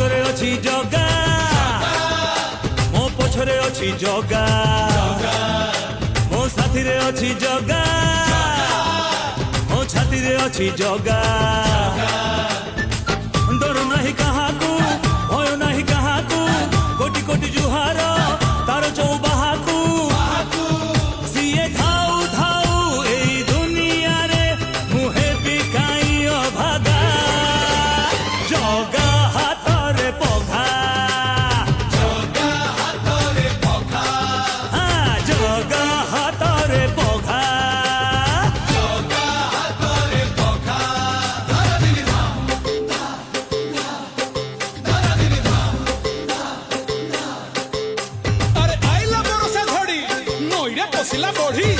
ଆଗରେ ଅଛି ଜଗା, ମୋ ପଛରେ ଅଛି ଜଗା, ମୋ ସାଥିରେ ଅଛି ଜଗା, ମୋ ଛାତିରେ ଅଛି ଜଗା। ଡର ନାହିଁ କାହାକୁ, ଭୟ ନାହିଁ କାହାକୁ, କୋଟି କୋଟି ଜୁହାର ତାର ଚଉବାହାକୁ। ସିଏ ଥାଉ ଥାଉ ଏଇ ଦୁନିଆରେ ମୁଁ ହେବି କାଇଁ ଅଭାଗା। ଜଗା ହାତରେ ପଘା, ଜଗା ହାତରେ ପଘା, ଜଗା ହାତରେ ପଘା, ଜଗା ହାତରେ ପଘା। আরে আইলা বড় সে ধড়ি নইরে পশিলা বড়ি।